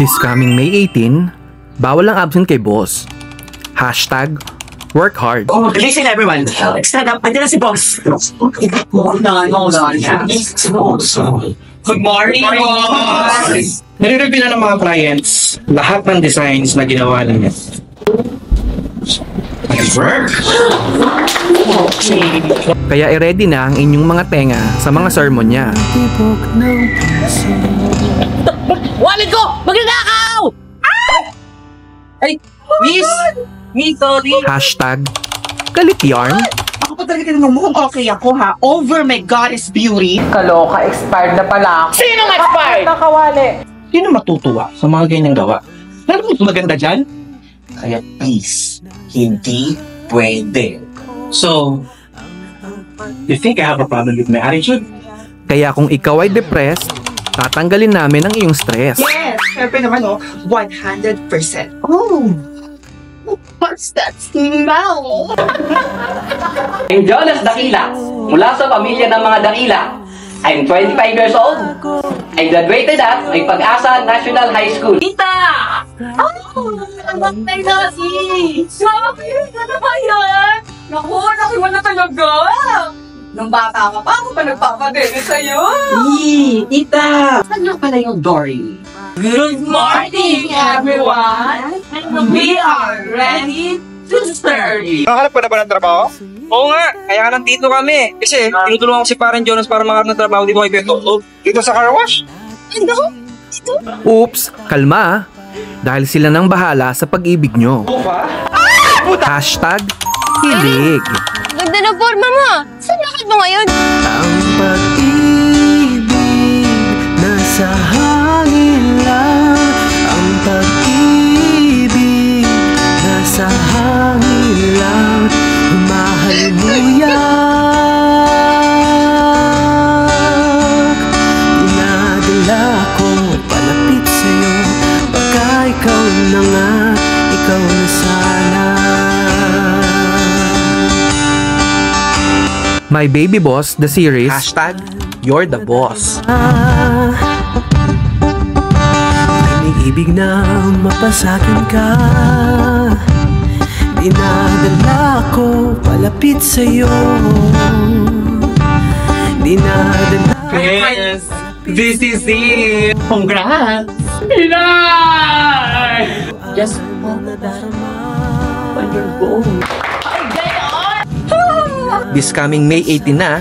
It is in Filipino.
This coming May 18, bawal ang absent kay boss. Hashtag work hard. Oh, listen everyone. Stand up. Andiyan na si boss. Hold on. Good morning, boss! Nire-review na ng mga clients lahat ng designs na ginawa niya. Kaya i-ready na ang inyong mga tenga sa mga sermon niya. Wallet ko! Magnanakaw! Ay! Miss! Miss, sorry! Hashtag galit yarn. Ako pa talaga tinanong mo kung okay ako ha? Over my goddess beauty! Kaloka, expired na pala ako. Sino expired? Nakawali. Sino matutuwa sa mga ganyang gawa? Lalo mo maganda dyan? Kaya please, hindi pwede. So, you think I have a problem with my attitude? Kaya kung ikaw ay depressed, tatanggalin namin ang iyong stress. Yes! Siyempre naman 100%. Oh! What's that smell? I'm Jonas Dakila, mula sa pamilya ng mga Dakila. I'm 25 years old. I graduated at May Pag-asa National High School. Tita! Oh! Ang may nasi! Sabi! Ano ba yan? Naku, nakiwan na talaga! Nung bata ka pa, ako pa nagpapadede sa'yo! Tita! Saan na pala yung Dory? Good morning, everyone! And we are ready to study! Nakahanap ka na ba ng trabaho? Oo nga, kaya nandito kami. Kasi tinutulungan ko si Parang Jonas para makahanap ng trabaho dito kay Beto. Dito sa car wash? Ano? Oops, kalma. Dahil sila nang bahala sa pag-ibig nyo. Hashtag hilig. Ganda na forma mo. Saan lakad mo ngayon? Ang pag-ibig nasa hangin lang. Ang pag-ibig nasa hangin lang. Humahalumuyak. Dinadala ko palapit sa'yo. Baka ikaw na nga, ikaw na sana. My Baby Boss, the series. Hashtag you're the boss. May ibig na mapasakin ka. Dinadala ko palapit sa'yo. Dinadala. Yes! This is it! Congrats! Inay! Just on your goal. This coming May 18 na,